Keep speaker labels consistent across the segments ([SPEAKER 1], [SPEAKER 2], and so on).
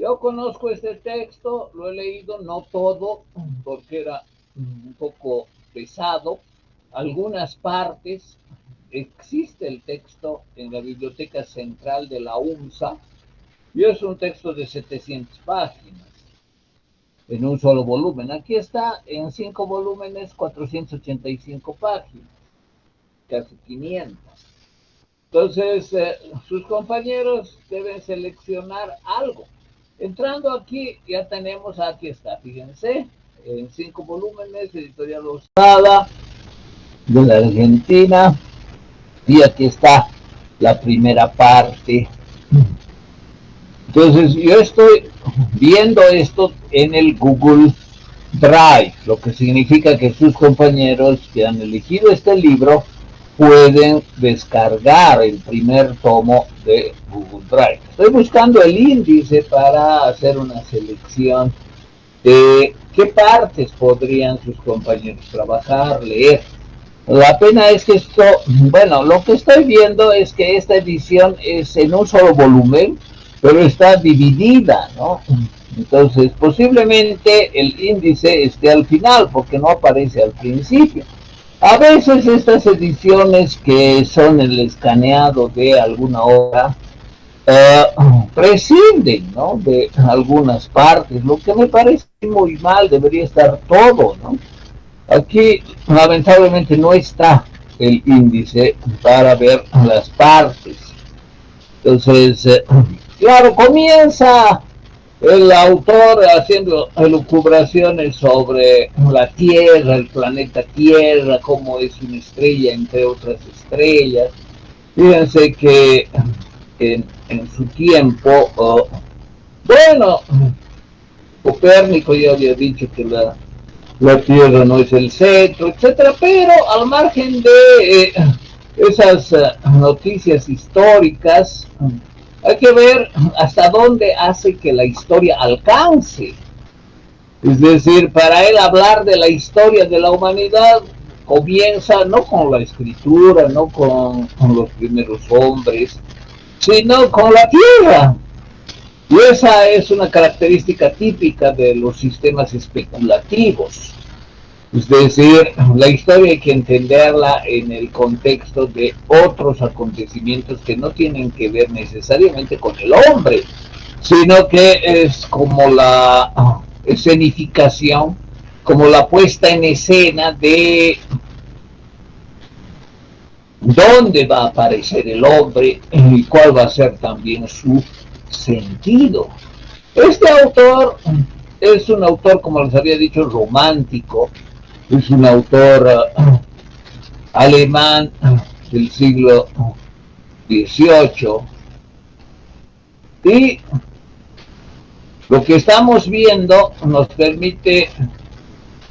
[SPEAKER 1] Yo conozco este texto, lo he leído, no todo, porque era un poco pesado. Algunas partes, existe el texto en la Biblioteca Central de la UNSA, y es un texto de 700 páginas, en un solo volumen. Aquí está en 5 volúmenes, 485 páginas, casi 500. Entonces, sus compañeros deben seleccionar algo. Entrando aquí, ya tenemos, aquí está, fíjense, en 5 volúmenes, editorial Osada, de la Argentina, y aquí está la primera parte. Entonces, yo estoy viendo esto en el Google Drive, lo que significa que sus compañeros que han elegido este libro pueden descargar el primer tomo de Google Drive. Estoy buscando el índice para hacer una selección de qué partes podrían sus compañeros trabajar, leer. La pena es que esto, bueno, lo que estoy viendo es que esta edición es en un solo volumen, pero está dividida, ¿no? Entonces, posiblemente el índice esté al final, porque no aparece al principio. A veces estas ediciones que son el escaneado de alguna obra prescinden, ¿no?, de algunas partes, lo que me parece muy mal, debería estar todo, ¿no? Aquí lamentablemente no está el índice para ver las partes. Entonces, claro, comienza el autor haciendo elucubraciones sobre la Tierra, el planeta Tierra, cómo es una estrella entre otras estrellas. Fíjense que en su tiempo, bueno, Copérnico ya había dicho que la Tierra no es el centro, etcétera, pero al margen de esas noticias históricas, hay que ver hasta dónde hace que la historia alcance. Es decir, para él hablar de la historia de la humanidad comienza no con la escritura, no con los primeros hombres, sino con la Tierra. Y esa es una característica típica de los sistemas especulativos. Es decir, la historia hay que entenderla en el contexto de otros acontecimientos que no tienen que ver necesariamente con el hombre, sino que es como la escenificación, como la puesta en escena de dónde va a aparecer el hombre y cuál va a ser también su sentido. Este autor es un autor, como les había dicho, romántico. Es un autor alemán del siglo XVIII. Y lo que estamos viendo nos permite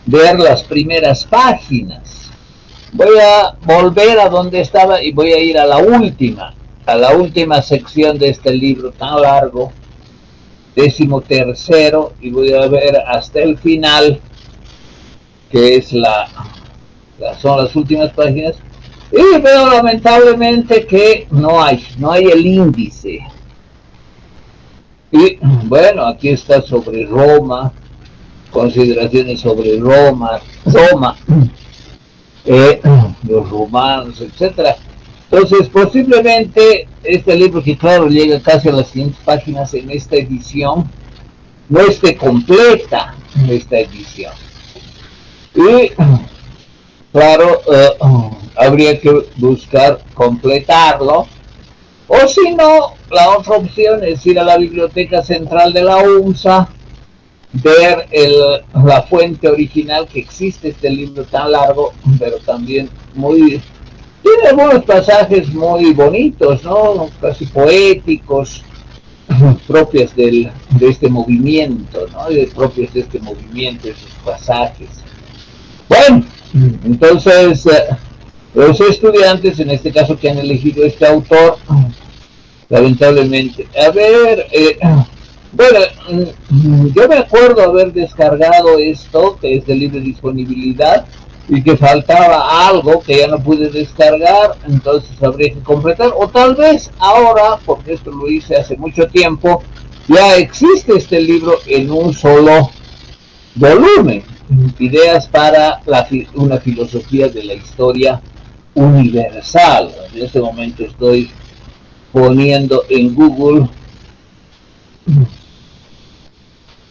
[SPEAKER 1] ver las primeras páginas. Voy a volver a donde estaba y voy a ir a la última sección de este libro tan largo, 13º, y voy a ver hasta el final, que es son las últimas páginas, y veo lamentablemente que no hay el índice. Y bueno, aquí está sobre Roma, consideraciones sobre Roma, los romanos, etcétera. Entonces, posiblemente este libro, que claro llega casi a las 100 páginas en esta edición, no esté completa esta edición. Y claro, habría que buscar completarlo, o si no, la otra opción es ir a la Biblioteca Central de la UNSA, ver la fuente original, que existe este libro tan largo, pero también tiene algunos pasajes muy bonitos, ¿no?, casi poéticos, propios de este movimiento, ¿no?, propios de este movimiento, esos pasajes. Bueno, entonces los estudiantes, en este caso, que han elegido este autor, lamentablemente, bueno, yo me acuerdo haber descargado esto, que es de libre disponibilidad, y que faltaba algo que ya no pude descargar, entonces habría que completar, o tal vez ahora, porque esto lo hice hace mucho tiempo, Ya existe este libro en un solo volumen, Ideas para una filosofía de la historia universal. En este momento estoy poniendo en Google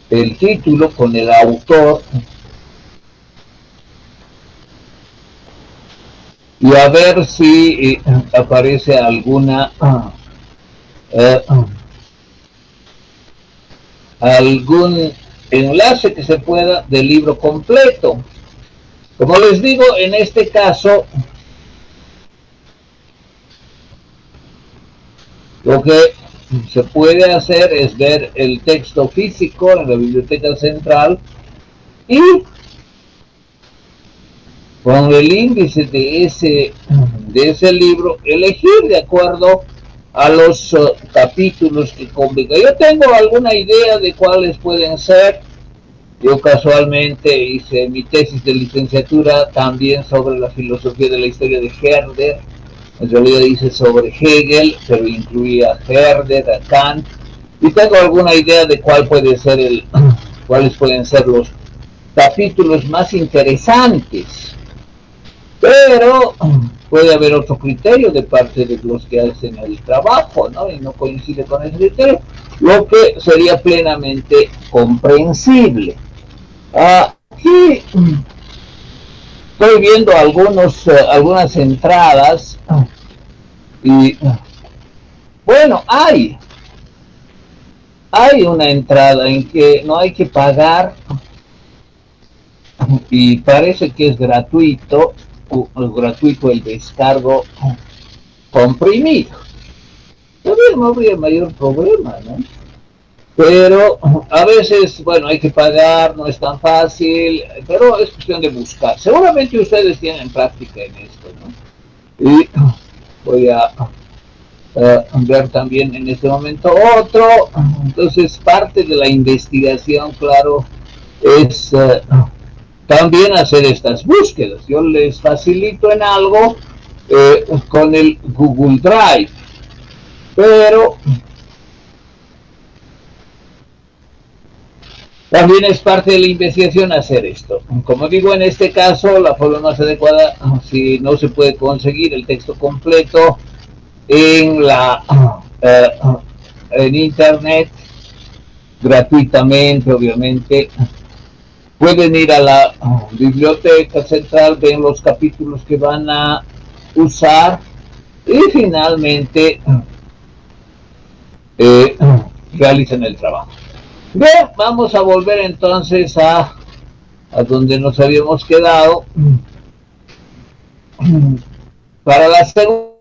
[SPEAKER 1] el título con el autor y a ver si aparece alguna algún enlace que se pueda del libro completo. Como les digo, en este caso lo que se puede hacer es ver el texto físico en la biblioteca central y con el índice de ese libro elegir de acuerdo a los capítulos que complica. Yo tengo alguna idea de cuáles pueden ser. Yo casualmente hice mi tesis de licenciatura también sobre la filosofía de la historia de Herder. En realidad hice sobre Hegel, pero incluía a Herder, a Kant, y tengo alguna idea de cuáles pueden ser los capítulos más interesantes. Pero puede haber otro criterio de parte de los que hacen el trabajo, ¿no? Y no coincide con ese criterio, lo que sería plenamente comprensible. Aquí estoy viendo algunas entradas y bueno, hay una entrada en que no hay que pagar y parece que es gratuito el descargo comprimido. Todavía no habría mayor problema, ¿no? Pero a veces, bueno, hay que pagar, no es tan fácil, pero es cuestión de buscar. Seguramente ustedes tienen práctica en esto, ¿no? Y voy a ver también en este momento otro. Entonces, parte de la investigación, claro, es también hacer estas búsquedas. Yo les facilito en algo con el Google Drive, pero también es parte de la investigación hacer esto. Como digo, en este caso, la forma más adecuada, si no se puede conseguir el texto completo en internet, gratuitamente, obviamente, pueden ir a la biblioteca central, ven los capítulos que van a usar y finalmente realizan el trabajo. Bien, vamos a volver entonces a donde nos habíamos quedado. Para la segunda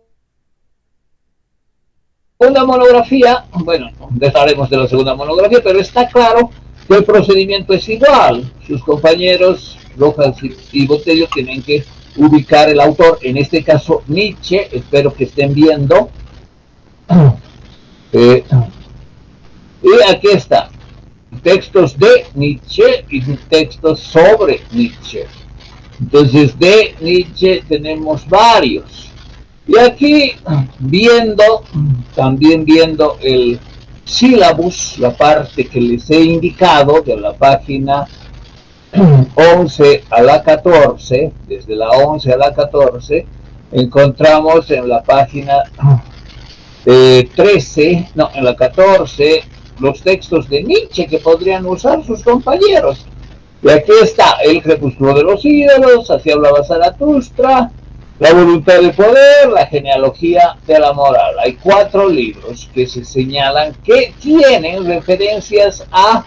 [SPEAKER 1] monografía, bueno, dejaremos de la segunda monografía, pero está claro que el procedimiento es igual. Sus compañeros, Rojas y Botello, tienen que ubicar el autor, en este caso Nietzsche, espero que estén viendo. Y aquí está. Textos de Nietzsche y textos sobre Nietzsche. Entonces, de Nietzsche tenemos varios. Y aquí, también viendo el sílabus, la parte que les he indicado de la página 11 a la 14, desde la 11 a la 14, encontramos en la página 13, no, en la 14, los textos de Nietzsche que podrían usar sus compañeros. Y aquí está El crepúsculo de los ídolos, Así hablaba Zaratustra, La voluntad de poder, La genealogía de la moral. Hay 4 libros que se señalan que tienen referencias a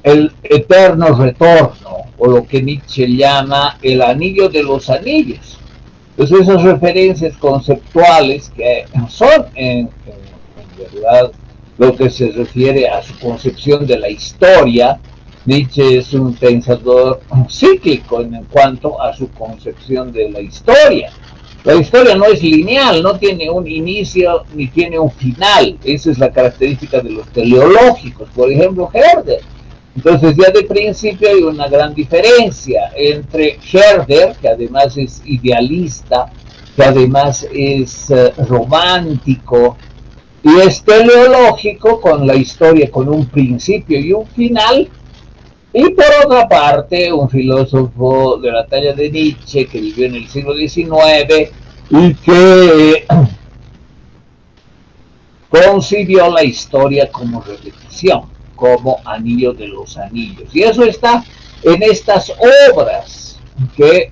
[SPEAKER 1] el eterno retorno, o lo que Nietzsche llama el anillo de los anillos. Entonces esas referencias conceptuales que son en verdad lo que se refiere a su concepción de la historia. Nietzsche es un pensador cíclico en cuanto a su concepción de la historia. La historia no es lineal, no tiene un inicio ni tiene un final. Esa es la característica de los teleológicos, por ejemplo, Herder. Entonces ya de principio hay una gran diferencia entre Herder, que además es idealista, que además es romántico, y es teleológico, con la historia con un principio y un final. Y por otra parte, un filósofo de la talla de Nietzsche, que vivió en el siglo XIX y que concibió la historia como repetición, como anillo de los anillos. Y eso está en estas obras que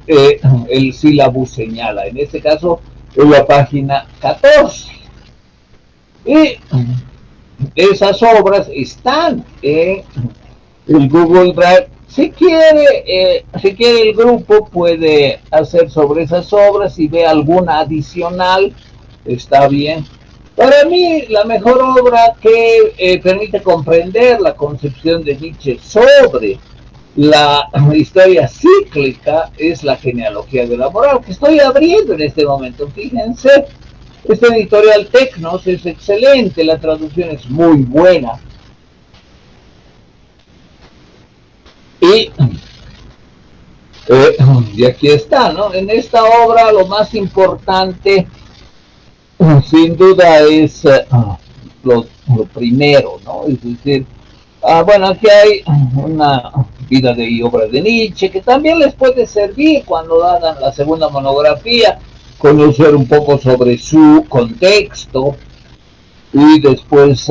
[SPEAKER 1] el sílabus señala, en este caso en la página 14. Y esas obras están en el Google Drive. Si quiere el grupo puede hacer sobre esas obras y ve alguna adicional, está bien. Para mí, la mejor obra que permite comprender la concepción de Nietzsche sobre la historia cíclica es la genealogía de la moral, que estoy abriendo en este momento. Fíjense, este editorial Tecnos es excelente, la traducción es muy buena. Y aquí está, ¿no? En esta obra lo más importante, sin duda, es lo primero, ¿no? Es decir, bueno, aquí hay una vida y obra de Nietzsche, que también les puede servir cuando hagan la segunda monografía, conocer un poco sobre su contexto y después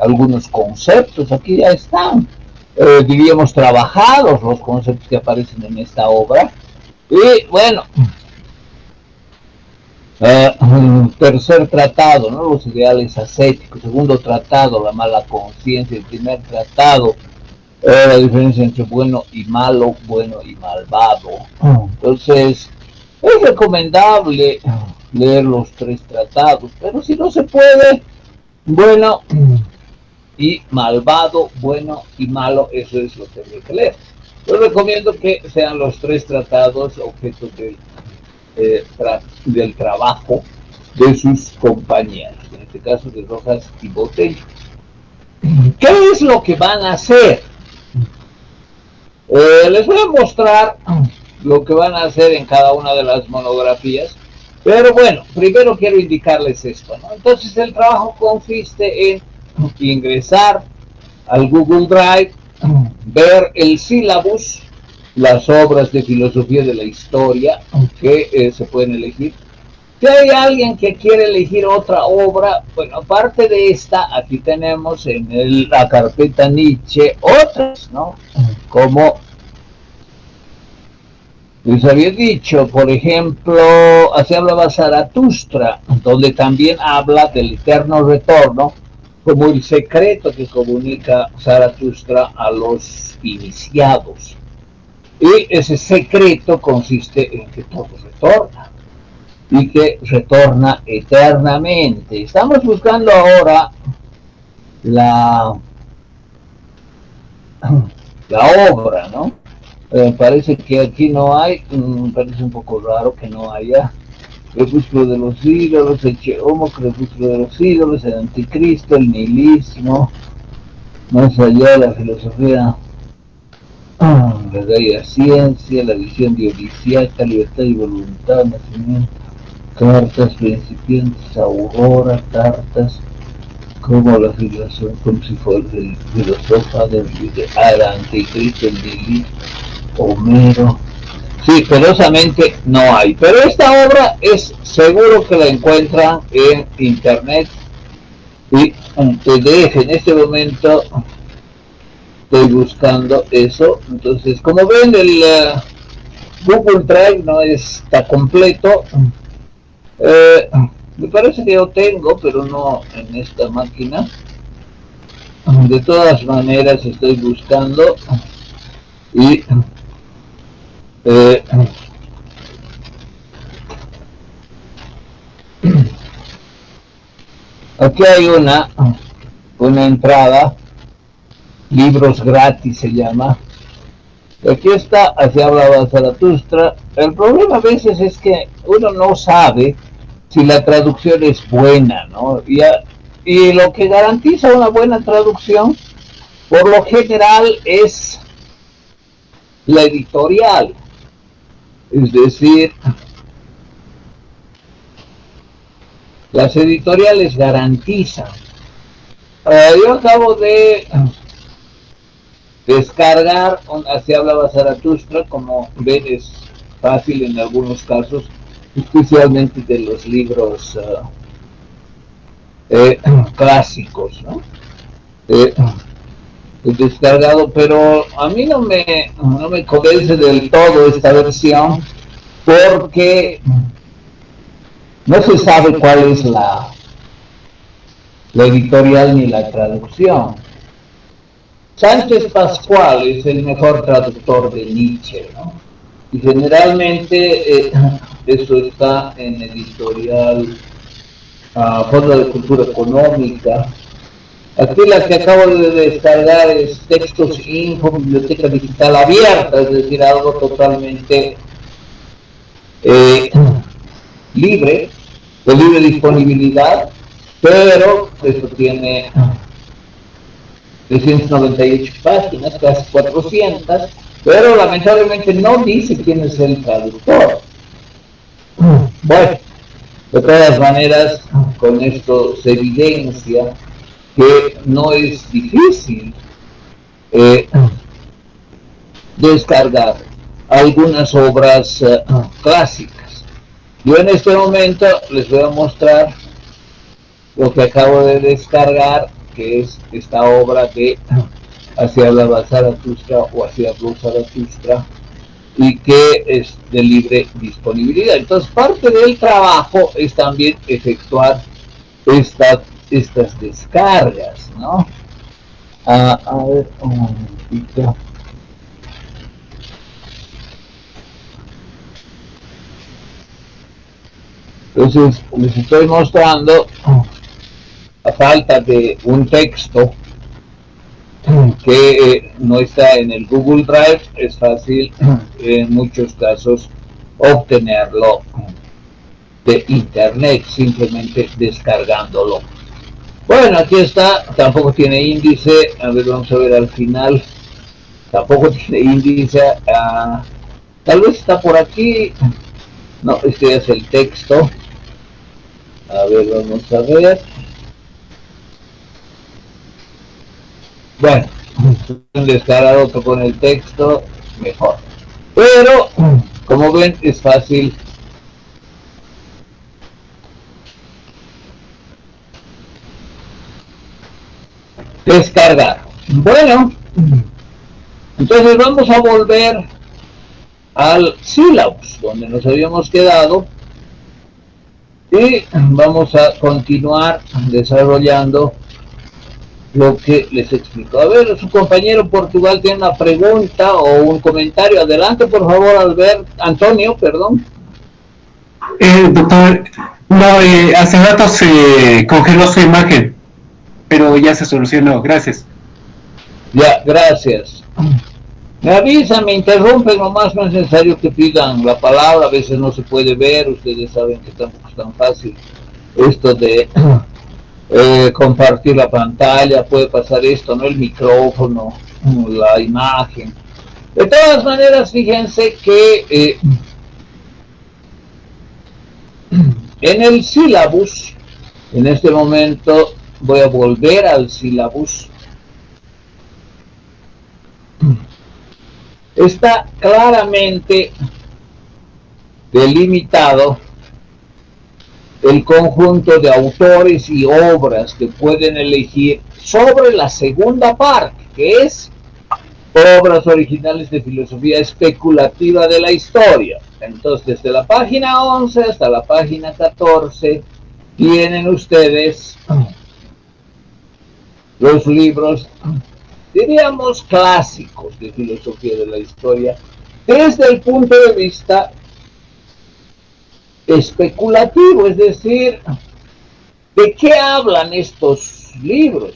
[SPEAKER 1] algunos conceptos. Aquí ya están, diríamos, trabajados los conceptos que aparecen en esta obra. Y bueno, tercer tratado, ¿no? Los ideales ascéticos. Segundo tratado, la mala conciencia. El primer tratado, la diferencia entre bueno y malo, bueno y malvado. Entonces, es recomendable leer los tres tratados, pero si no se puede, bueno y malvado, bueno y malo, eso es lo que hay que leer. Yo recomiendo que sean los tres tratados objeto del trabajo de sus compañeros, en este caso de Rojas y Botello. ¿Qué es lo que van a hacer? Les voy a mostrar lo que van a hacer en cada una de las monografías, pero bueno, primero quiero indicarles esto, ¿no? Entonces el trabajo consiste en ingresar al Google Drive, ver el sílabus, las obras de filosofía de la historia que se pueden elegir. Si hay alguien que quiere elegir otra obra, bueno, aparte de esta, aquí tenemos en la carpeta Nietzsche otras, ¿no? Como les había dicho, por ejemplo, así hablaba Zaratustra, donde también habla del eterno retorno como el secreto que comunica Zaratustra a los iniciados. Y ese secreto consiste en que todo retorna y que retorna eternamente. Estamos buscando ahora la, la obra, ¿no? Parece que aquí no hay, parece un poco raro que no haya. Crepúsculo de los ídolos, el Cheomo, Crepúsculo de los ídolos, el anticristo, el nihilismo, más allá de la filosofía, la bella ciencia, la visión dionisiaca, libertad y voluntad, nacimiento, cartas, principiantes, aurora, cartas, como la filosofía, como si fuera el filósofo del anticristo, el nihilismo, Homero. Sí, pelosamente no hay. Pero esta obra es seguro que la encuentran en internet y en PDF. En este momento estoy buscando eso. Entonces, como ven, el Google Drive no está completo. Me parece que yo tengo, pero no en esta máquina. De todas maneras, estoy buscando y aquí hay una entrada, libros gratis se llama. Aquí está, así hablaba Zaratustra. El problema a veces es que uno no sabe si la traducción es buena, ¿no? Y lo que garantiza una buena traducción, por lo general, es la editorial. Es decir, las editoriales garantizan. Yo acabo de descargar Así hablaba Zaratustra, como ven es fácil en algunos casos, especialmente de los libros clásicos, ¿no? Descargado, pero a mí no me convence del todo esta versión, porque no se sabe cuál es la editorial ni la traducción. Sánchez Pascual es el mejor traductor de Nietzsche, ¿no? Y generalmente eso está en editorial Fondo de Cultura Económica. Aquí la que acabo de descargar es Textos Info, Biblioteca Digital Abierta, es decir, algo totalmente libre, de libre disponibilidad, pero eso tiene 398 páginas, casi 400, pero lamentablemente no dice quién es el traductor. Bueno, de todas maneras, con esto se evidencia que no es difícil descargar algunas obras clásicas. Yo en este momento les voy a mostrar lo que acabo de descargar, que es esta obra de Así hablaba Zaratustra o Así habló Zaratustra, y que es de libre disponibilidad. Entonces, parte del trabajo es también efectuar estas descargas, ¿no? A ver, un momentito. Entonces, les estoy mostrando, a falta de un texto que no está en el Google Drive, es fácil en muchos casos obtenerlo de internet, simplemente descargándolo. Bueno, aquí está, tampoco tiene índice, a ver, vamos a ver al final, tampoco tiene índice, tal vez está por aquí, no, este es el texto, a ver, vamos a ver. Bueno, descargado con el texto, mejor. Pero, como ven, es fácil descargar. Bueno, entonces vamos a volver al sílabus, donde nos habíamos quedado, y vamos a continuar desarrollando lo que les explico. A ver, su compañero Portugal tiene una pregunta o un comentario. Adelante, por favor, Antonio, perdón.
[SPEAKER 2] Doctor, no, hace rato se congeló su imagen, pero ya se solucionó, gracias.
[SPEAKER 1] Ya, gracias. Me avisan, me interrumpen, nomás no es necesario que pidan la palabra, a veces no se puede ver, ustedes saben que tampoco es tan fácil esto de compartir la pantalla, puede pasar esto, ¿no? El micrófono, la imagen. De todas maneras, fíjense que en el sílabus, en este momento voy a volver al sílabus, está claramente delimitado el conjunto de autores y obras que pueden elegir sobre la segunda parte, que es obras originales de filosofía especulativa de la historia. Entonces, desde la página 11 hasta la página 14 tienen ustedes los libros, diríamos, clásicos de filosofía de la historia, desde el punto de vista especulativo, es decir, ¿de qué hablan estos libros?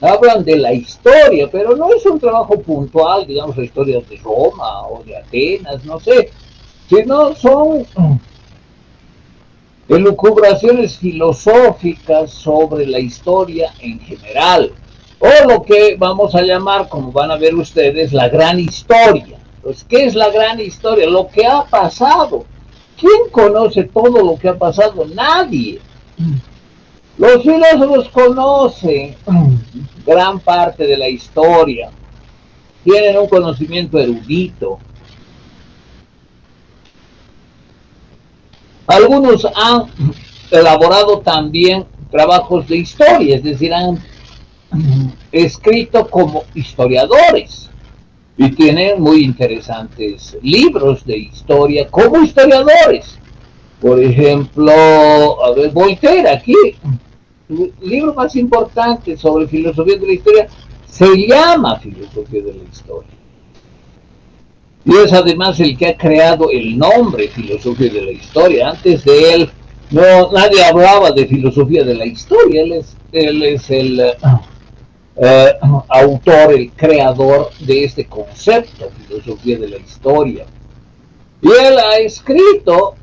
[SPEAKER 1] Hablan de la historia, pero no es un trabajo puntual, digamos, la historia de Roma o de Atenas, no sé, sino son elucubraciones filosóficas sobre la historia en general, o lo que vamos a llamar, como van a ver ustedes, la gran historia. Pues, ¿qué es la gran historia? Lo que ha pasado. ¿Quién conoce todo lo que ha pasado? Nadie. Los filósofos conocen gran parte de la historia, tienen un conocimiento erudito. Algunos han elaborado también trabajos de historia, es decir, han escrito como historiadores y tienen muy interesantes libros de historia como historiadores. Por ejemplo, a ver, Voltaire, aquí, el libro más importante sobre filosofía de la historia se llama Filosofía de la Historia. Y es además el que ha creado el nombre Filosofía de la Historia. Antes de él, no, nadie hablaba de filosofía de la historia. Él es el autor, el creador de este concepto, filosofía de la historia. Y él ha escrito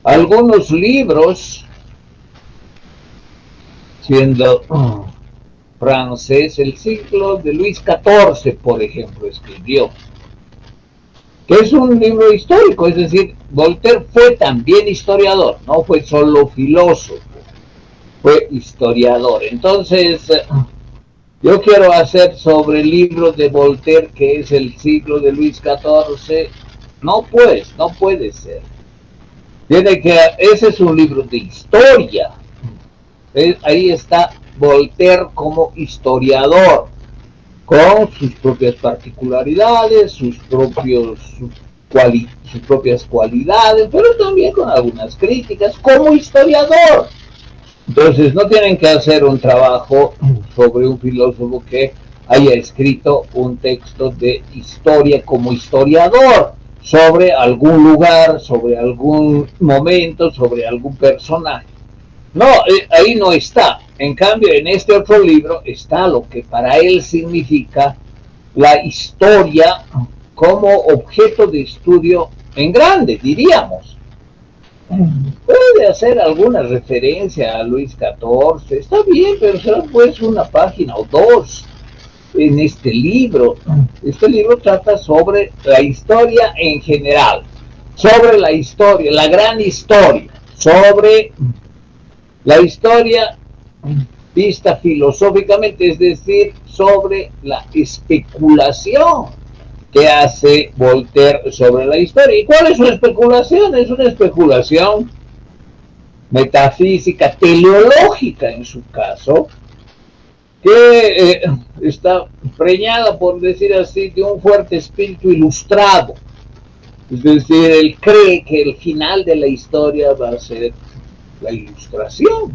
[SPEAKER 1] algunos libros, siendo francés, el siglo de Luis XIV, por ejemplo, escribió, que es un libro histórico, es decir, Voltaire fue también historiador, no fue solo filósofo, fue historiador. Entonces, yo quiero hacer sobre el libro de Voltaire, que es el siglo de Luis XIV, no puede ser. Ese es un libro de historia. Ahí está Voltaire como historiador, con sus propias particularidades, sus propias cualidades, pero también con algunas críticas como historiador. Entonces no tienen que hacer un trabajo sobre un filósofo que haya escrito un texto de historia como historiador, sobre algún lugar, sobre algún momento, sobre algún personaje. No, ahí no está. En cambio, en este otro libro está lo que para él significa la historia como objeto de estudio en grande, diríamos. Puede hacer alguna referencia a Luis XIV, está bien, pero será pues una página o dos en este libro. Este libro trata sobre la historia en general, sobre la historia, la gran historia, sobre la historia vista filosóficamente, es decir, sobre la especulación que hace Voltaire sobre la historia. ¿Y cuál es su especulación? Es una especulación metafísica, teleológica en su caso, que está preñada, por decir así, de un fuerte espíritu ilustrado. Es decir, él cree que el final de la historia va a ser la ilustración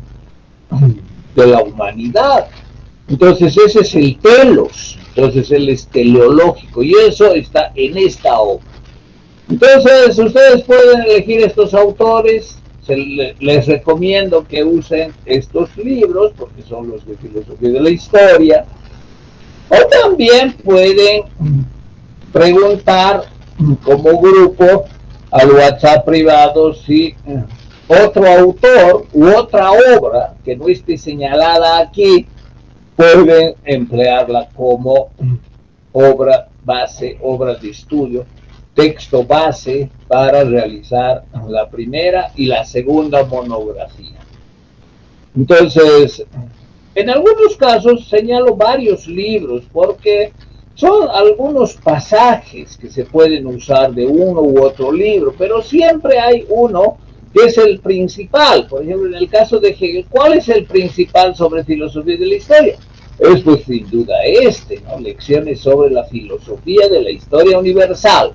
[SPEAKER 1] de la humanidad. Entonces ese es el telos, entonces él es teleológico y eso está en esta obra. Entonces ustedes pueden elegir estos autores, les recomiendo que usen estos libros porque son los de filosofía de la historia, o también pueden preguntar como grupo al WhatsApp privado si otro autor u otra obra que no esté señalada aquí pueden emplearla como obra base, obra de estudio, texto base para realizar la primera y la segunda monografía. Entonces, en algunos casos señalo varios libros porque son algunos pasajes que se pueden usar de uno u otro libro, pero siempre hay uno que es el principal. Por ejemplo, en el caso de Hegel, ¿cuál es el principal sobre filosofía de la historia? Es pues sin duda ¿no? Lecciones sobre la filosofía de la historia universal.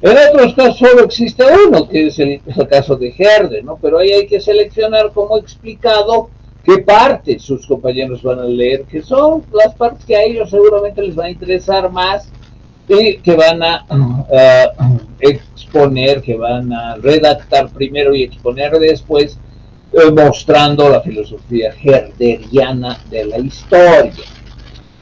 [SPEAKER 1] En otros casos solo existe uno, que es el caso de Herder, ¿no? Pero ahí hay que seleccionar, como he explicado, qué partes sus compañeros van a leer, que son las partes que a ellos seguramente les van a interesar más y que van a exponer, que van a redactar primero y exponer después, mostrando la filosofía herderiana de la historia.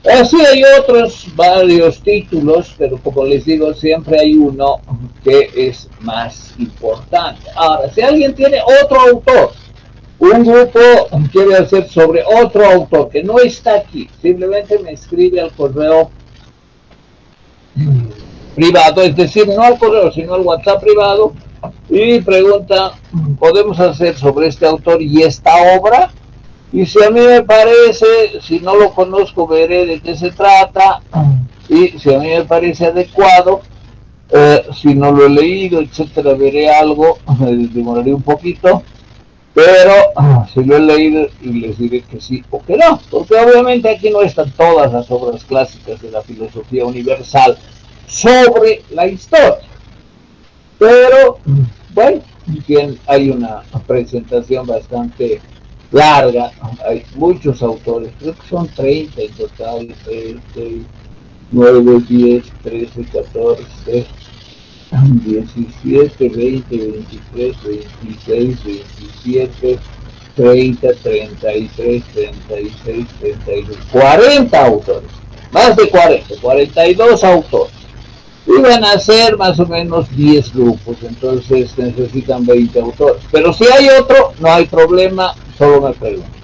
[SPEAKER 1] Así hay otros varios títulos, pero como les digo, siempre hay uno que es más importante. Ahora, si alguien tiene otro autor, un grupo quiere hacer sobre otro autor que no está aquí, simplemente me escribe al correo privado, es decir, no al correo, sino al WhatsApp privado, y pregunta, ¿podemos hacer sobre este autor y esta obra? Y si a mí me parece, si no lo conozco, veré de qué se trata, y si a mí me parece adecuado, si no lo he leído, etcétera, veré algo, me demoraré un poquito, pero si lo he leído les diré que sí o que no, porque obviamente aquí no están todas las obras clásicas de la filosofía universal sobre la historia, pero bueno, hay una presentación bastante larga, hay muchos autores, creo que son 30 en total, 9, 10, 13, 14, 17, 20, 23, 26, 27, 30, 33, 36, 32, 40 autores, más de 40, 42 autores. Iban a ser más o menos 10 grupos, entonces necesitan 20 autores. Pero si hay otro, no hay problema, solo me preguntan.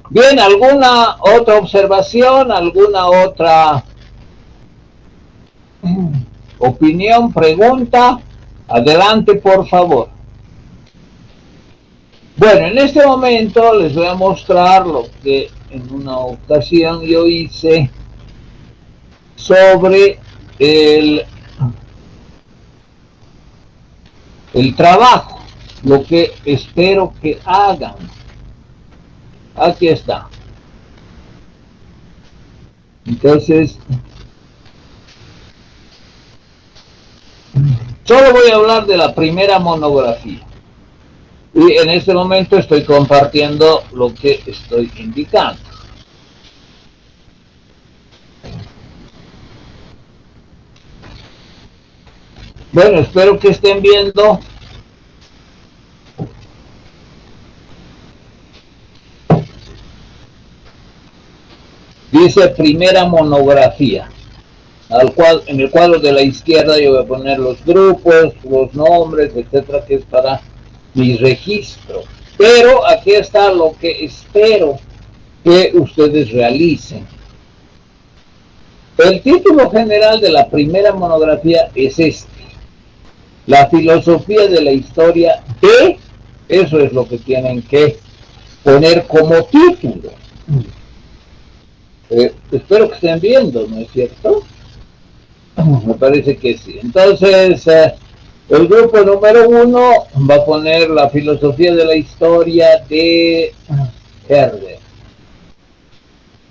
[SPEAKER 1] Bien, ¿alguna otra observación? ¿Alguna otra opinión, pregunta? Adelante, por favor. Bueno, en este momento les voy a mostrar lo que en una ocasión yo hice sobre el trabajo, lo que espero que hagan. Aquí está. Entonces, solo voy a hablar de la primera monografía. Y en este momento estoy compartiendo lo que estoy indicando. Bueno, espero que estén viendo. Dice primera monografía. En el cuadro de la izquierda yo voy a poner los grupos, los nombres, etcétera, que es para mi registro. Pero aquí está lo que espero que ustedes realicen. El título general de la primera monografía es este: la filosofía de la historia de... Eso es lo que tienen que poner como título. Espero que estén viendo, ¿no es cierto? Me parece que sí. Entonces, el grupo número 1 va a poner la filosofía de la historia de Herder.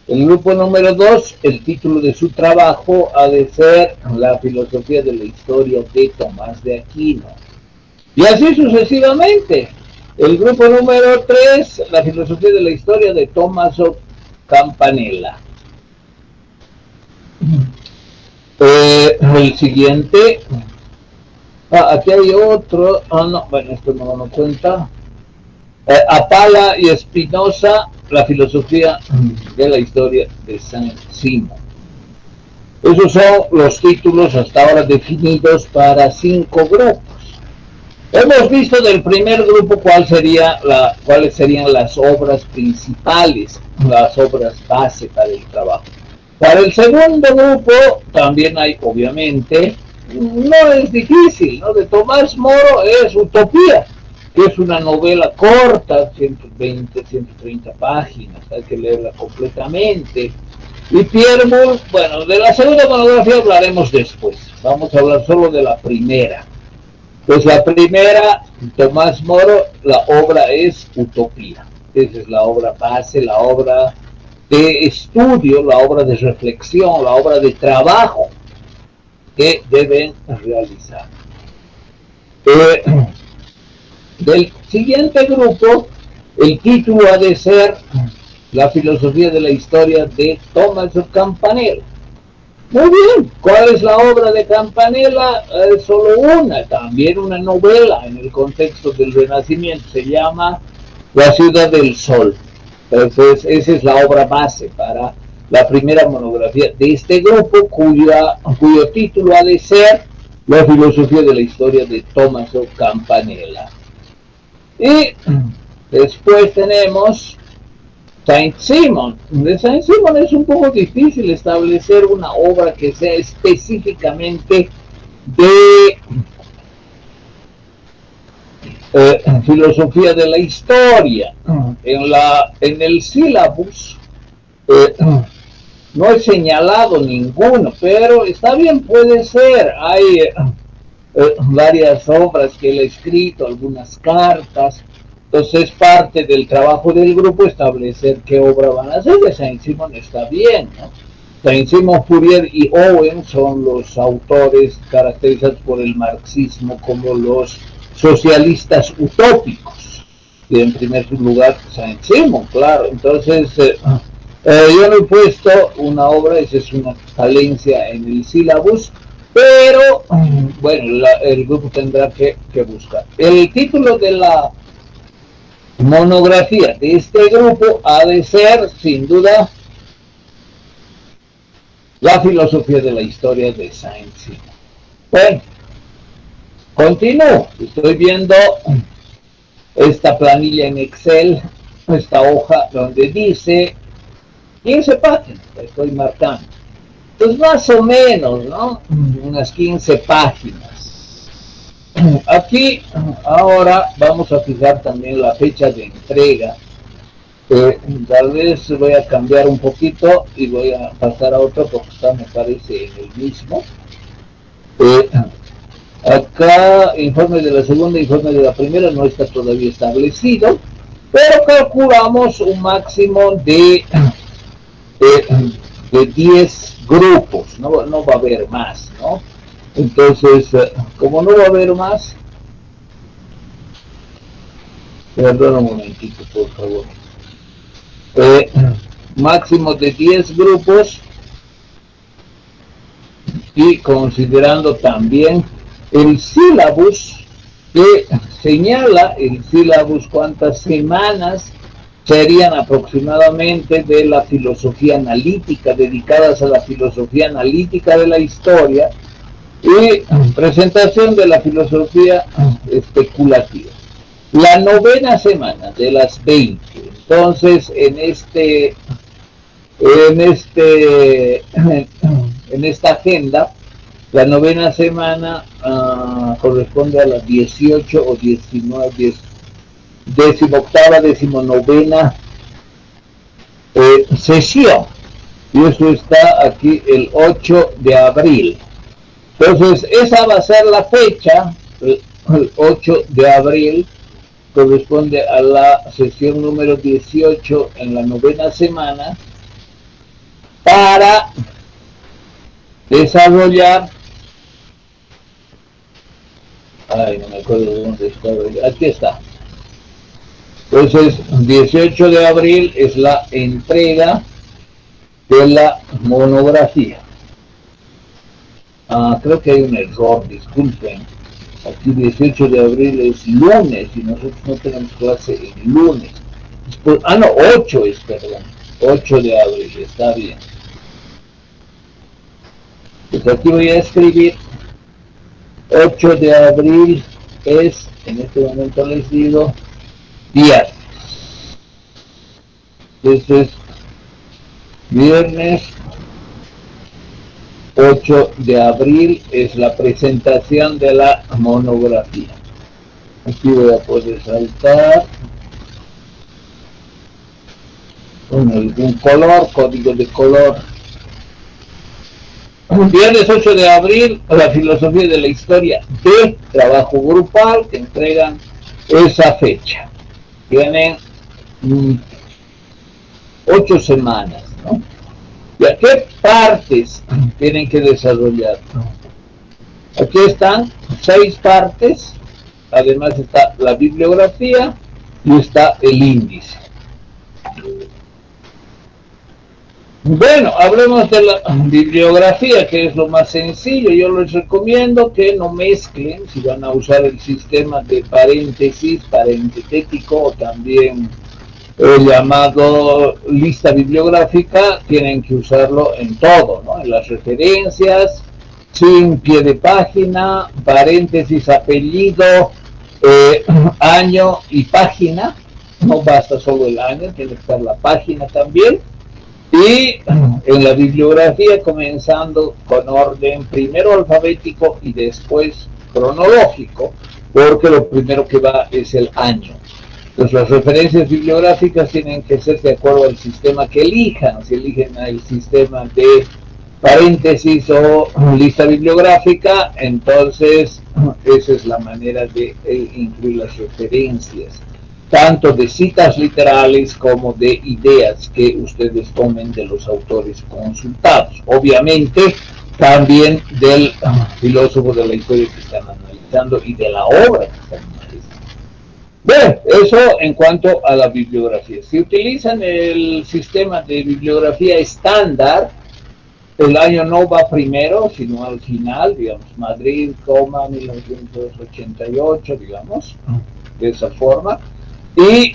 [SPEAKER 1] El grupo número 2, el título de su trabajo ha de ser la filosofía de la historia de Tomás de Aquino. Y así sucesivamente. El grupo número 3, la filosofía de la historia de Tommaso Campanella. El siguiente, aquí hay otro, no, bueno, esto no lo cuenta. Apala y Espinosa, la filosofía de la historia de San Simón. Esos son los títulos hasta ahora definidos para 5 grupos. Hemos visto del primer grupo cuáles serían las obras principales, las obras base para el trabajo. Para el segundo grupo también hay, obviamente, no es difícil, ¿no? De Tomás Moro es Utopía, que es una novela corta, 120, 130 páginas, hay que leerla completamente. Y Pierre Moore, bueno, de la segunda monografía hablaremos después, vamos a hablar solo de la primera. Pues la primera, Tomás Moro, la obra es Utopía. Esa es la obra base, la obra de estudio, la obra de reflexión, la obra de trabajo que deben realizar. Del siguiente grupo, el título ha de ser la filosofía de la historia de Tomás Campanella. Muy bien, ¿cuál es la obra de Campanella? Solo una, también una novela en el contexto del Renacimiento, se llama La ciudad del sol. Entonces, esa es la obra base para la primera monografía de este grupo, cuyo título ha de ser La filosofía de la historia de Tommaso Campanella. Y después tenemos Saint-Simon. De Saint-Simon es un poco difícil establecer una obra que sea específicamente de filosofía de la historia. En el sílabus no he señalado ninguno, pero está bien, puede ser. Hay varias obras que él ha escrito, algunas cartas. Entonces, parte del trabajo del grupo establecer qué obra van a hacer. De Saint-Simon está bien, ¿no? Saint-Simon, Fourier y Owen son los autores caracterizados por el marxismo como los socialistas utópicos. Y en primer lugar, Saint-Simon, claro. Entonces, yo no he puesto una obra, esa es una falencia en el sílabus, pero bueno, el grupo tendrá que buscar. El título de la monografía de este grupo ha de ser, sin duda, La filosofía de la historia de Saint-Simon. Bueno, continúo. Estoy viendo esta planilla en Excel, esta hoja donde dice 15 páginas, estoy marcando. Pues más o menos, ¿no? Unas 15 páginas. Aquí ahora vamos a fijar también la fecha de entrega. Tal vez voy a cambiar un poquito y voy a pasar a otro porque está, me parece, en el mismo. Acá informe de la segunda, informe de la primera no está todavía establecido, pero calculamos un máximo de 10 grupos, no va a haber más, ¿no? Entonces, como no va a haber más, perdón un momentito, por favor. Máximo de 10 grupos y considerando también el sílabus que señala el sílabus cuántas semanas serían aproximadamente de la filosofía analítica, dedicadas a la filosofía analítica de la historia y presentación de la filosofía especulativa. La novena semana de las 20. Entonces, en esta agenda, la novena semana corresponde a la 18 o 19, 18ª, 19ª sesión. Y eso está aquí el 8 de abril. Entonces, esa va a ser la fecha, el 8 de abril, corresponde a la sesión número 18 en la novena semana, para desarrollar, no me acuerdo de dónde está, aquí está. Entonces, 18 de abril es la entrega de la monografía. Creo que hay un error, disculpen. Aquí 18 de abril es lunes y nosotros no tenemos clase el lunes. Después, 8 es, perdón. 8 de abril, está bien. Pues aquí voy a escribir 8 de abril es, en este momento les digo, viernes. Este es viernes 8 de abril es la presentación de la monografía. Aquí voy a poder saltar con algún color, código de color. Viernes 8 de abril, la filosofía de la historia de trabajo grupal, que entregan esa fecha. Tienen 8 semanas, ¿no? ¿Y a qué partes tienen que desarrollar? Aquí están 6 partes, además está la bibliografía y está el índice. Bueno, hablemos de la bibliografía, que es lo más sencillo. Yo les recomiendo que no mezclen, si van a usar el sistema de paréntesis, parentético o también el llamado lista bibliográfica, tienen que usarlo en todo, ¿no? En las referencias, sin pie de página, paréntesis, apellido, año y página. No basta solo el año, tiene que estar la página también. Y en la bibliografía comenzando con orden primero alfabético y después cronológico, porque lo primero que va es el año. Entonces las referencias bibliográficas tienen que ser de acuerdo al sistema que elijan. Si eligen el sistema de paréntesis o lista bibliográfica, entonces esa es la manera de incluir las referencias, tanto de citas literales como de ideas que ustedes tomen de los autores consultados. Obviamente, también del filósofo de la historia que están analizando y de la obra que están analizando. Bueno, eso en cuanto a la bibliografía. Si utilizan el sistema de bibliografía estándar, el año no va primero, sino al final, digamos, Madrid, 1988, digamos, de esa forma. Y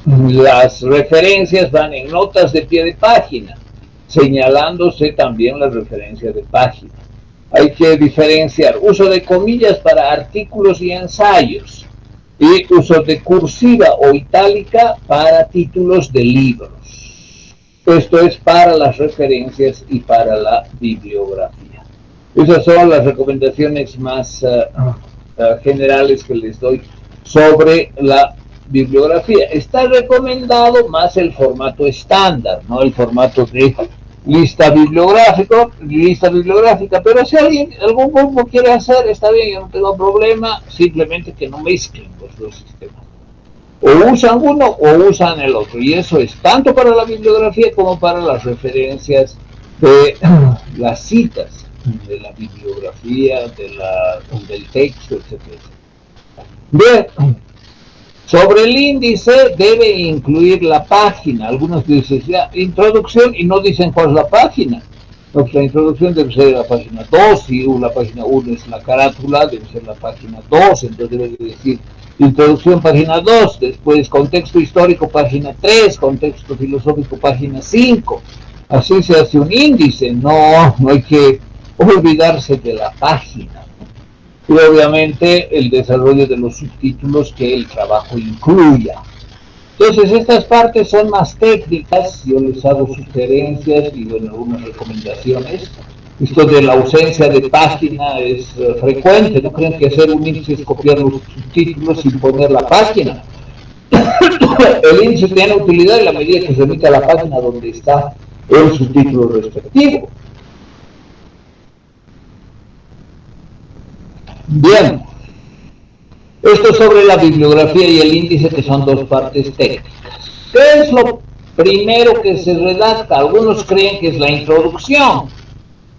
[SPEAKER 1] las referencias van en notas de pie de página, señalándose también las referencias de página. Hay que diferenciar uso de comillas para artículos y ensayos y uso de cursiva o itálica para títulos de libros. Esto es para las referencias y para la bibliografía. Esas son las recomendaciones más generales que les doy sobre la bibliografía. Está recomendado más el formato estándar, no el formato de lista bibliográfica, pero si algún grupo quiere hacer, está bien, yo no tengo problema, simplemente que no mezclen los dos sistemas. O usan uno o usan el otro, y eso es tanto para la bibliografía como para las referencias de las citas de la bibliografía, del texto, etc. Bien, sobre el índice debe incluir la página. Algunos dicen ya, introducción y no dicen cuál es la página. Pues la introducción debe ser la página 2, si la página 1 es la carátula, debe ser la página 2, entonces debe decir introducción página 2, después contexto histórico página 3, contexto filosófico página 5. Así se hace un índice, no hay que olvidarse de la página. Y obviamente el desarrollo de los subtítulos que el trabajo incluya. Entonces estas partes son más técnicas, yo les hago sugerencias y bueno, algunas recomendaciones. Esto de la ausencia de página es frecuente, no creen que hacer un índice es copiar los subtítulos sin poner la página. El índice tiene utilidad en la medida que se remite a la página donde está el subtítulo respectivo. Bien, esto sobre la bibliografía y el índice, que son dos partes técnicas. ¿Qué es lo primero que se redacta? Algunos creen que es la introducción.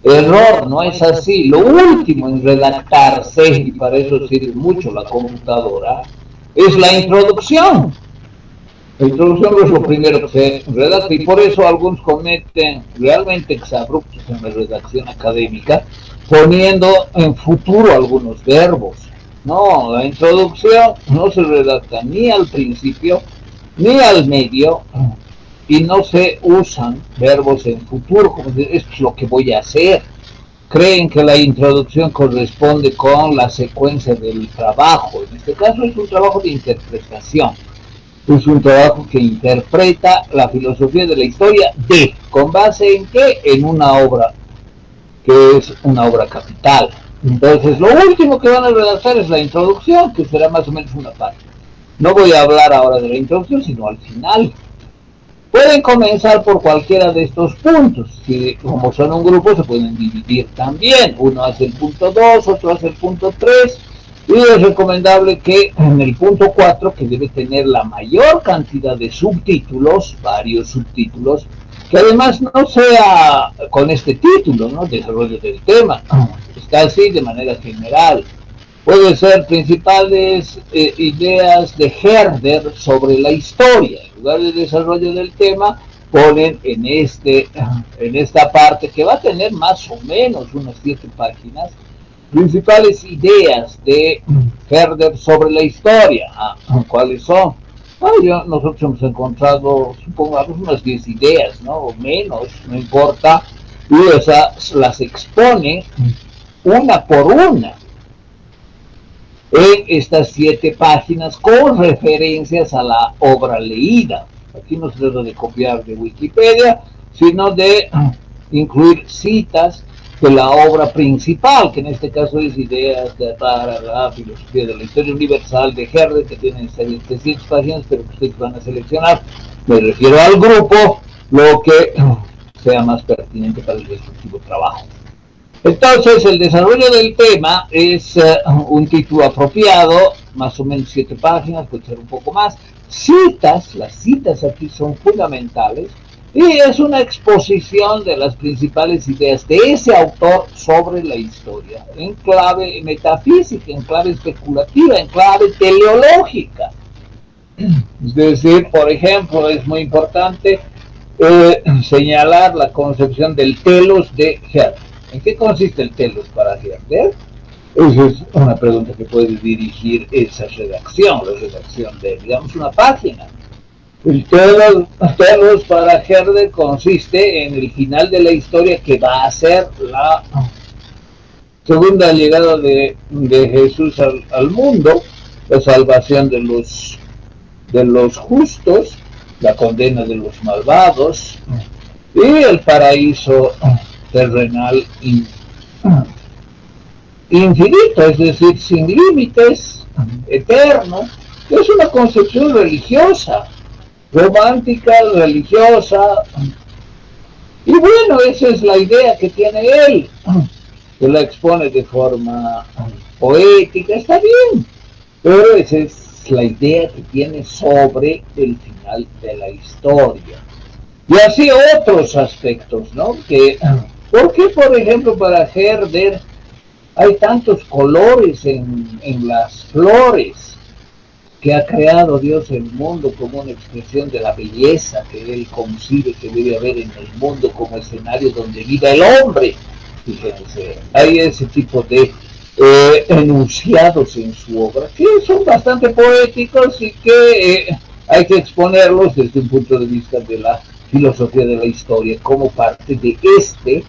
[SPEAKER 1] Error, no es así. Lo último en redactarse, y para eso sirve mucho la computadora, es la introducción. La introducción no es lo primero que se redacta, y por eso algunos cometen realmente exabruptos en la redacción académica, poniendo en futuro algunos verbos. No, la introducción no se redacta ni al principio ni al medio, y no se usan verbos en futuro, como decir, esto es lo que voy a hacer. Creen que la introducción corresponde con la secuencia del trabajo. En este caso es un trabajo de interpretación. Es un trabajo que interpreta la filosofía de la historia ¿con base en qué? En una obra que es una obra capital. Entonces lo último que van a redactar es la introducción, que será más o menos una página. No voy a hablar ahora de la introducción, sino al final. Pueden comenzar por cualquiera de estos puntos. Si, como son un grupo, se pueden dividir también. Uno hace el punto 2, otro hace el punto 3. Y es recomendable que en el punto 4, que debe tener la mayor cantidad de subtítulos, varios subtítulos, que además no sea con este título, ¿no? Desarrollo del tema. Está así de manera general. Puede ser principales ideas de Herder sobre la historia. En lugar de desarrollo del tema, ponen en esta parte que va a tener más o menos unas 7 páginas, principales ideas de Herder sobre la historia. ¿Cuáles son? Nosotros hemos encontrado, supongamos, unas 10 ideas, ¿no? O menos, no importa, y esas las expone una por una en estas 7 páginas con referencias a la obra leída. Aquí no se trata de copiar de Wikipedia, sino de incluir citas de la obra principal, que en este caso es Ideas para la filosofía de la historia universal de Herder, que tiene 700 páginas, pero que ustedes van a seleccionar. Me refiero al grupo, lo que sea más pertinente para el respectivo trabajo. Entonces, el desarrollo del tema es un título apropiado, más o menos 7 páginas, puede ser un poco más. Citas, las citas aquí son fundamentales, y es una exposición de las principales ideas de ese autor sobre la historia, en clave metafísica, en clave especulativa, en clave teleológica. Es decir, por ejemplo, es muy importante señalar la concepción del telos de Herder. ¿En qué consiste el telos para Herder? Esa es una pregunta que puede dirigir esa redacción, la redacción de, digamos, una página. El telos para Herder consiste en el final de la historia, que va a ser la segunda llegada de Jesús al mundo, la salvación de los justos, la condena de los malvados y el paraíso terrenal infinito, es decir, sin límites, eterno. Es una concepción religiosa, romántica, religiosa, y bueno, esa es la idea que tiene él, que la expone de forma poética, está bien, pero esa es la idea que tiene sobre el final de la historia. Y así otros aspectos, ¿no? ¿Por qué, por ejemplo, para Herder hay tantos colores en las flores que ha creado Dios el mundo como una expresión de la belleza que él concibe que debe haber en el mundo como escenario donde vive el hombre? Fíjense, hay ese tipo de enunciados en su obra que son bastante poéticos y que hay que exponerlos desde un punto de vista de la filosofía de la historia como parte de este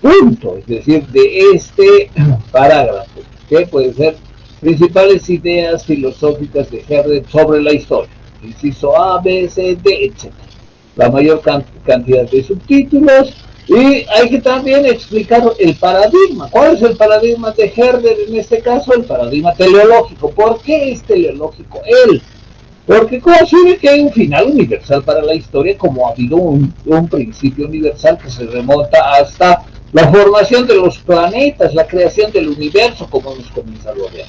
[SPEAKER 1] punto, es decir, de este parágrafo, que puede ser principales ideas filosóficas de Herder sobre la historia, inciso A, B, C, D, etc. La mayor cantidad de subtítulos, y hay que también explicar el paradigma. ¿Cuál es el paradigma de Herder en este caso? El paradigma teleológico. ¿Por qué es teleológico él? Porque concibe que hay un final universal para la historia, como ha habido un principio universal que se remonta hasta la formación de los planetas, la creación del universo, como hemos comenzado a ver.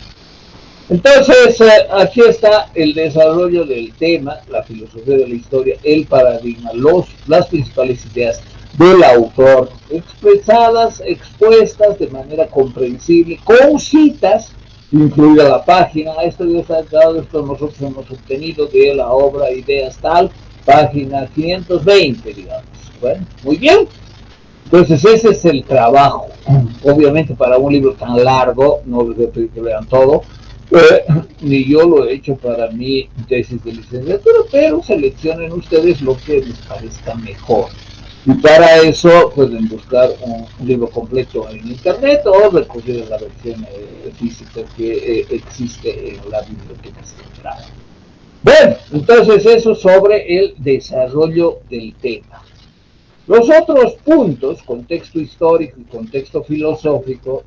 [SPEAKER 1] Entonces, aquí está el desarrollo del tema, la filosofía de la historia, el paradigma, las principales ideas del autor, expuestas de manera comprensible, con citas, incluida la página. Esto nosotros hemos obtenido de la obra Ideas Tal, página 520, digamos. Bueno, muy bien. Entonces ese es el trabajo. Obviamente para un libro tan largo, no les voy a pedir que lean todo, ni yo lo he hecho para mi tesis de licenciatura, pero seleccionen ustedes lo que les parezca mejor. Y para eso pueden buscar un libro completo en internet o recoger la versión física que existe en la biblioteca central. Bueno, entonces eso sobre el desarrollo del tema. Los otros puntos, contexto histórico y contexto filosófico,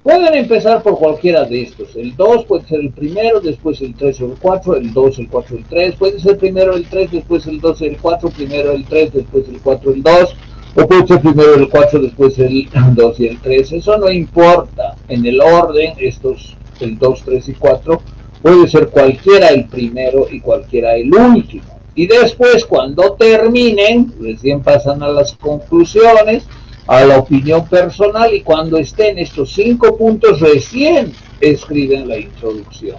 [SPEAKER 1] pueden empezar por cualquiera de estos. El 2 puede ser el primero, después el 3 o el 4, el 2, el 4, el 3. Puede ser primero el 3, después el 2, el 4, primero el 3, después el 4, el 2. O puede ser primero el 4, después el 2 y el 3. Eso no importa. En el orden, estos, el 2, 3 y 4, puede ser cualquiera el primero y cualquiera el último. Y después, cuando terminen, recién pasan a las conclusiones, a la opinión personal, y cuando estén estos 5 puntos, recién escriben la introducción.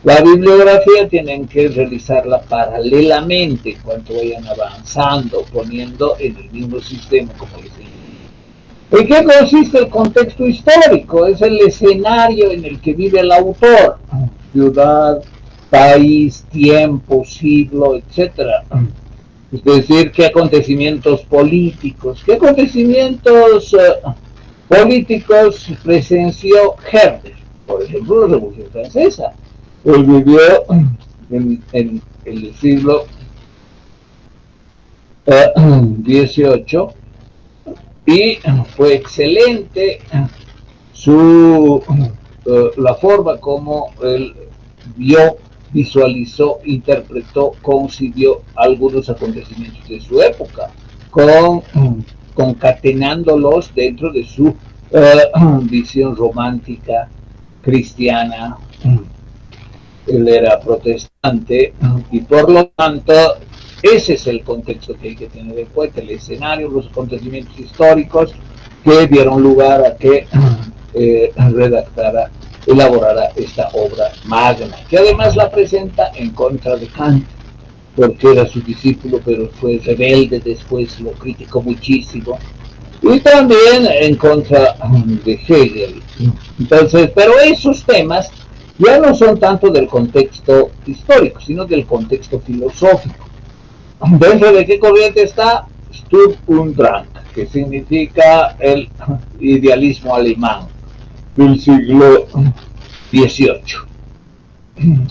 [SPEAKER 1] La bibliografía tienen que realizarla paralelamente en cuanto vayan avanzando, poniendo en el mismo sistema, como les dije. ¿En qué consiste el contexto histórico? Es el escenario en el que vive el autor, ciudad, país, tiempo, siglo, etcétera. Es decir, qué acontecimientos políticos políticos presenció Herder, por ejemplo, la Revolución Francesa. Él vivió en el siglo XVIII y fue excelente la forma como él vio, visualizó, interpretó, concibió algunos acontecimientos de su época, concatenándolos dentro de su visión romántica, cristiana. Él era protestante y por lo tanto ese es el contexto que hay que tener en cuenta, el escenario, los acontecimientos históricos que dieron lugar a que elaborara esta obra magna, que además la presenta en contra de Kant, porque era su discípulo, pero fue rebelde, después lo criticó muchísimo, y también en contra de Hegel. Entonces, pero esos temas ya no son tanto del contexto histórico, sino del contexto filosófico. ¿Dentro de qué corriente está? Sturm und Drang, que significa el idealismo alemán del siglo XVIII.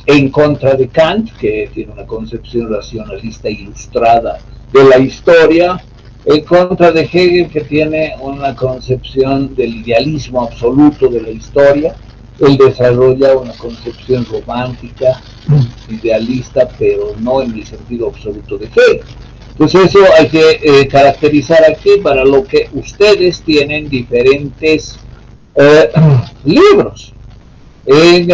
[SPEAKER 1] En contra de Kant, que tiene una concepción racionalista ilustrada de la historia, en contra de Hegel, que tiene una concepción del idealismo absoluto de la historia. Él desarrolla una concepción romántica, idealista, pero no en el sentido absoluto de Hegel. Entonces eso hay que caracterizar aquí, para lo que ustedes tienen diferentes libros. En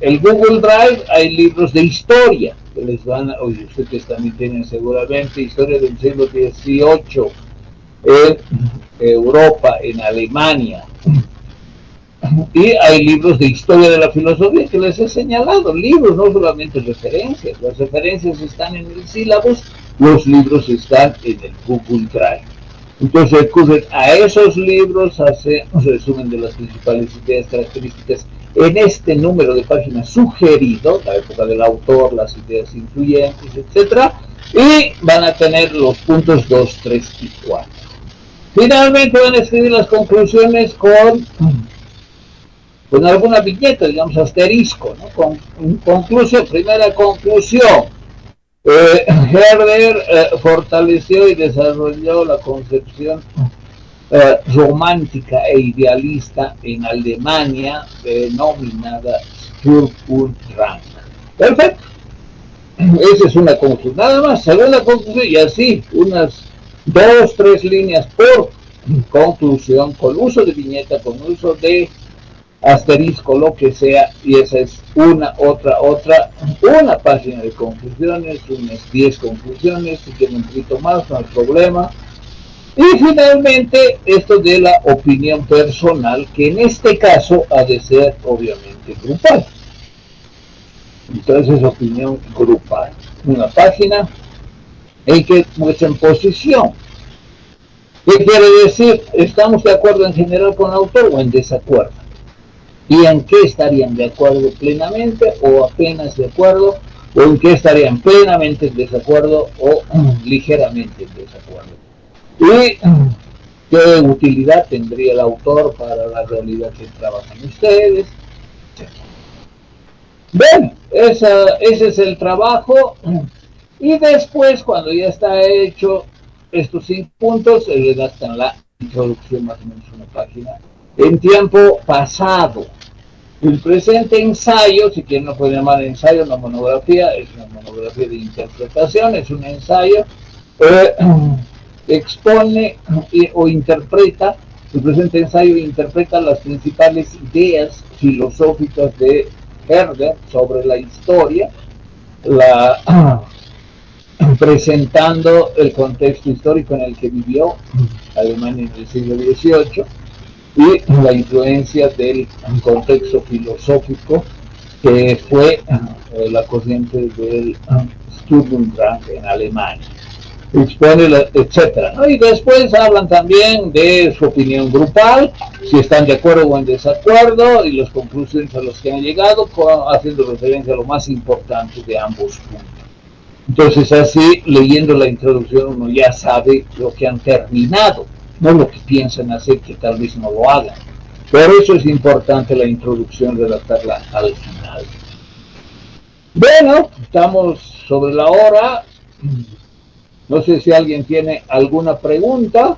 [SPEAKER 1] el Google Drive hay libros de historia que les van a, oye, ustedes también tienen seguramente historia del siglo XVIII en Europa, en Alemania, y hay libros de historia de la filosofía que les he señalado, libros, no solamente referencias. Las referencias están en el sílabus, los libros están en el Google Drive. Entonces recurren a esos libros, hace un resumen de las principales ideas, características en este número de páginas sugerido, la época del autor, las ideas influyentes, etcétera, y van a tener los puntos 2, 3 y 4. Finalmente van a escribir las conclusiones con alguna viñeta, digamos asterisco, ¿no? Conclusión, primera conclusión. Herder fortaleció y desarrolló la concepción romántica e idealista en Alemania, denominada Sturm und Drang. Perfecto. Esa es una conclusión. Nada más, segunda conclusión, y así, unas 2, 3 líneas por conclusión, con uso de viñeta, con uso de asterisco, lo que sea, y esa es una página de conclusiones, unas 10 conclusiones, si quieren un poquito más, no hay problema. Y finalmente, esto de la opinión personal, que en este caso ha de ser obviamente grupal. Entonces, opinión grupal. Una página en que muestren posición. ¿Qué quiere decir? ¿Estamos de acuerdo en general con el autor o en desacuerdo? ¿Y en qué estarían de acuerdo plenamente o apenas de acuerdo? ¿O en qué estarían plenamente en desacuerdo o ligeramente en desacuerdo? ¿Y qué utilidad tendría el autor para la realidad que trabajan ustedes? Bueno, ese es el trabajo. Y después, cuando ya está hecho estos 5 puntos, se redactan la introducción, más o menos una página, en tiempo pasado. El presente ensayo, si quieren lo pueden llamar ensayo, una monografía, es una monografía de interpretación, es un ensayo, expone o interpreta, el presente ensayo interpreta las principales ideas filosóficas de Herder sobre la historia, presentando el contexto histórico en el que vivió Alemania en el siglo XVIII y la influencia del contexto filosófico que fue la corriente del Sturmdrang en Alemania. Expone, etcétera, ¿no? Y después hablan también de su opinión grupal, si están de acuerdo o en desacuerdo, y las conclusiones a las que han llegado, haciendo referencia a lo más importante de ambos puntos. Entonces, así, leyendo la introducción, uno ya sabe lo que han terminado, no lo que piensan hacer, que tal vez no lo hagan. Por eso es importante la introducción, redactarla al final. Bueno, estamos sobre la hora. No sé si alguien tiene alguna pregunta.